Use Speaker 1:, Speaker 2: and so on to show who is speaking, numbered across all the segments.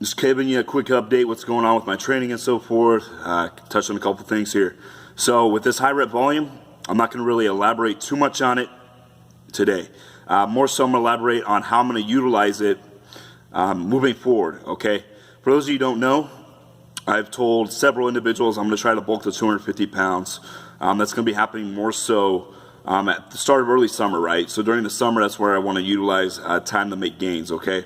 Speaker 1: Just giving you a quick update what's going on with my training and so forth. Touch on a couple things here. So with this high rep volume, I'm not going to really elaborate too much on it today. More so I'm going to elaborate on how I'm going to utilize it moving forward, okay? For those of you who don't know, I've told several individuals I'm going to try to bulk to 250 pounds. That's going to be happening more so at the start of early summer, right? So during the summer, that's where I want to utilize time to make gains, okay?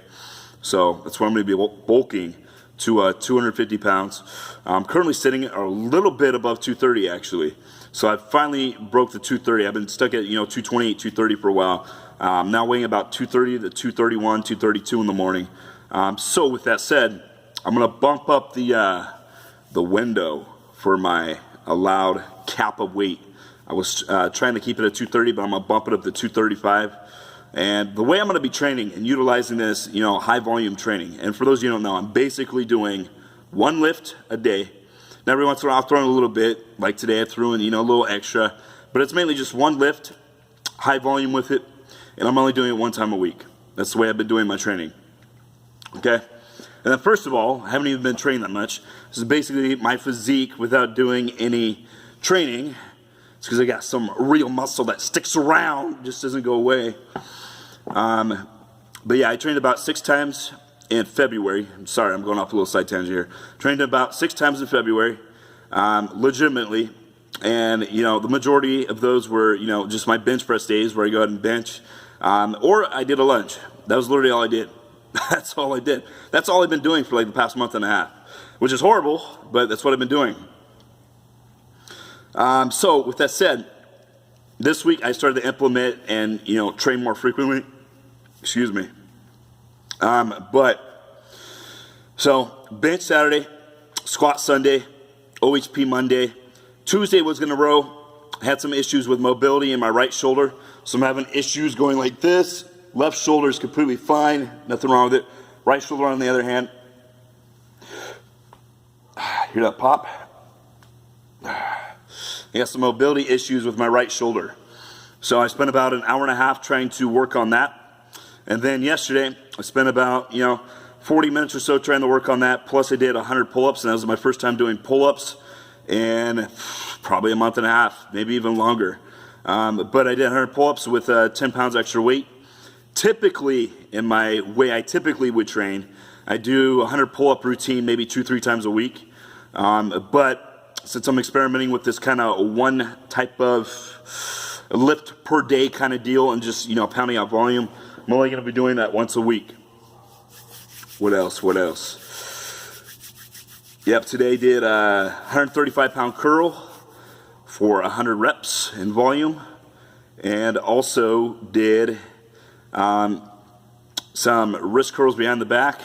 Speaker 1: So that's where I'm going to be bulking to 250 pounds. I'm currently sitting a little bit above 230 actually. So I finally broke the 230. I've been stuck at 228, 230 for a while. I'm now weighing about 230 to 231, 232 in the morning. So with that said, I'm going to bump up the window for my allowed cap of weight. I was trying to keep it at 230, but I'm going to bump it up to 235. And the way I'm going to be training and utilizing this, high volume training. And for those of you who don't know, I'm basically doing one lift a day. And every once in a while I'll throw in a little bit. Like today I threw in, a little extra. But it's mainly just one lift, high volume with it. And I'm only doing it one time a week. That's the way I've been doing my training. Okay? And then first of all, I haven't even been training that much. This is basically my physique without doing any training. It's because I got some real muscle that sticks around, just doesn't go away. But yeah, I trained about 6 times in February. I'm sorry, I'm going off a little side tangent here. Trained about 6 times in February, legitimately. And, the majority of those were, just my bench press days where I go ahead and bench. Or I did a lunge. That was literally all I did. That's all I did. That's all I've been doing for like the past month and a half, which is horrible, but that's what I've been doing. So with that said, this week I started to implement and, train more frequently. Excuse me. So bench Saturday, squat Sunday, OHP Monday. Tuesday was going to row. I had some issues with mobility in my right shoulder. So I'm having issues going like this. Left shoulder is completely fine. Nothing wrong with it. Right shoulder on the other hand. Hear that pop? I got some mobility issues with my right shoulder. So I spent about an hour and a half trying to work on that. And then yesterday, I spent about, 40 minutes or so trying to work on that. Plus I did 100 pull-ups, and that was my first time doing pull-ups in probably a month and a half, maybe even longer. But I did 100 pull-ups with 10 pounds extra weight. Typically, in my way I typically would train, I do a 100 pull-up routine maybe 2-3 times a week. But since I'm experimenting with this kind of one type of lift per day kind of deal and just, pounding out volume, I'm only going to be doing that once a week. What else? Yep, today did a 135-pound curl for 100 reps in volume, and also did some wrist curls behind the back.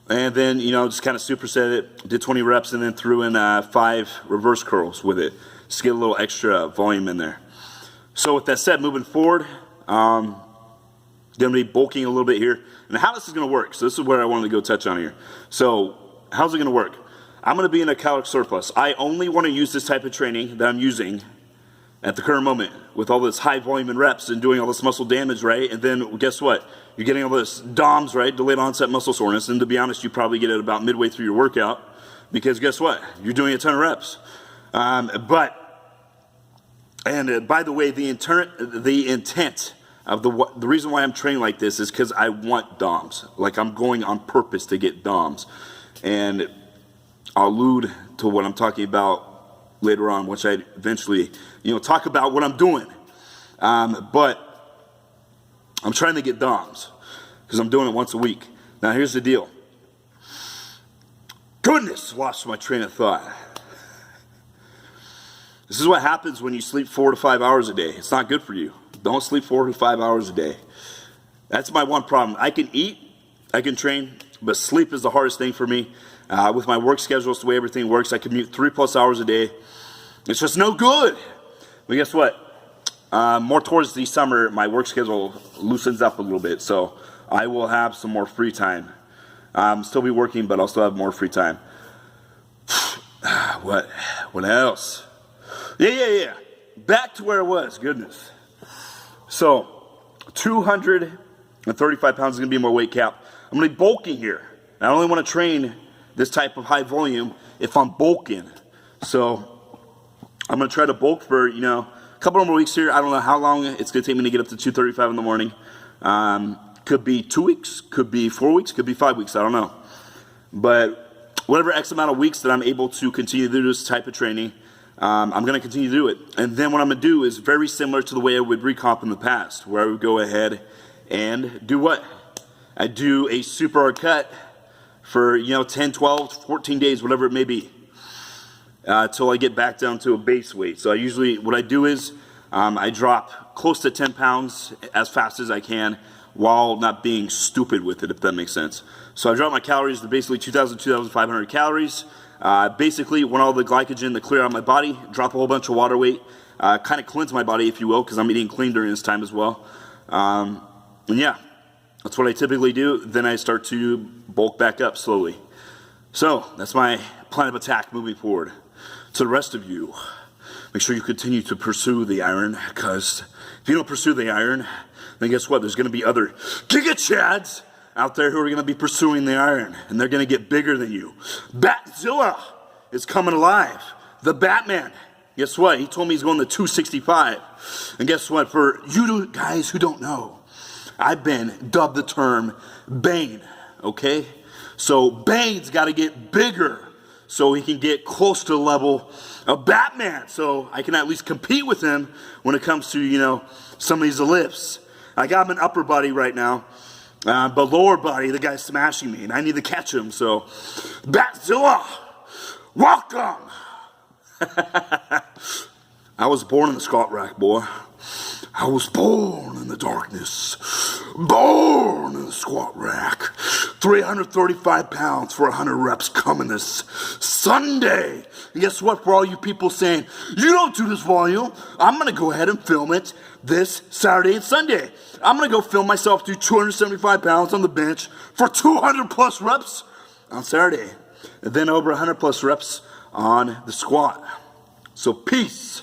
Speaker 1: And then, just kind of superset it, did 20 reps, and then threw in 5 reverse curls with it, just to get a little extra volume in there. So with that said, moving forward, going to be bulking a little bit here. And how this is going to work, so this is where I wanted to go touch on here. So how's it going to work? I'm going to be in a caloric surplus. I only want to use this type of training that I'm using at the current moment with all this high volume and reps and doing all this muscle damage, right? And then guess what? You're getting all this DOMS, right? Delayed onset muscle soreness. And to be honest, you probably get it about midway through your workout because guess what? You're doing a ton of reps. By the way, the intent of the reason why I'm training like this is because I want DOMS. Like I'm going on purpose to get DOMS. And I'll allude to what I'm talking about later on, which I eventually, talk about what I'm doing. But I'm trying to get DOMS because I'm doing it once a week. Now here's the deal. Goodness, lost my train of thought. This is what happens when you sleep 4 to 5 hours a day. It's not good for you. Don't sleep 4 to 5 hours a day. That's my one problem. I can eat, I can train, but sleep is the hardest thing for me. With my work schedule, it's the way everything works. I commute 3+ hours a day. It's just no good. But guess what? More towards the summer, my work schedule loosens up a little bit, so I will have some more free time. Still be working, but I'll still have more free time. What else? Yeah. Back to where it was. Goodness. So, 235 pounds is going to be my weight cap. I'm going to be bulking here. I only want to train this type of high volume if I'm bulking. So I'm going to try to bulk for, a couple more weeks here. I don't know how long it's going to take me to get up to 2:35 in the morning. Could be 2 weeks, could be 4 weeks, could be 5 weeks. I don't know. But whatever X amount of weeks that I'm able to continue to do this type of training, I'm going to continue to do it. And then what I'm going to do is very similar to the way I would recomp in the past, where I would go ahead and do what? I do a super hard cut for, 10, 12, 14 days, whatever it may be, until I get back down to a base weight. So what I do is I drop close to 10 pounds as fast as I can while not being stupid with it, if that makes sense. So I drop my calories to basically 2,000, 2,500 calories. Basically, want all the glycogen to clear out of my body, drop a whole bunch of water weight, kind of cleanse my body, if you will, because I'm eating clean during this time as well. And yeah, that's what I typically do. Then I start to bulk back up slowly. So that's my plan of attack moving forward. To the rest of you, make sure you continue to pursue the iron, because if you don't pursue the iron, then guess what? There's going to be other Giga Chads out there who are going to be pursuing the iron, and they're going to get bigger than you. Batzilla is coming alive. The Batman. Guess what? He told me he's going to 265. And guess what? For you guys who don't know, I've been dubbed the term Bane, okay? So Bane's got to get bigger so he can get close to the level of Batman, so I can at least compete with him when it comes to, some of these lifts. I got him an upper body right now, but lower body, the guy's smashing me, and I need to catch him, so Batzilla, welcome! I was born in the squat rack, boy. I was born in the darkness, born in the squat rack. 335 pounds for 100 reps coming this Sunday. And guess what? For all you people saying, you don't do this volume, I'm going to go ahead and film it this Saturday and Sunday. I'm going to go film myself do 275 pounds on the bench for 200 plus reps on Saturday. And then over 100 plus reps on the squat. So peace.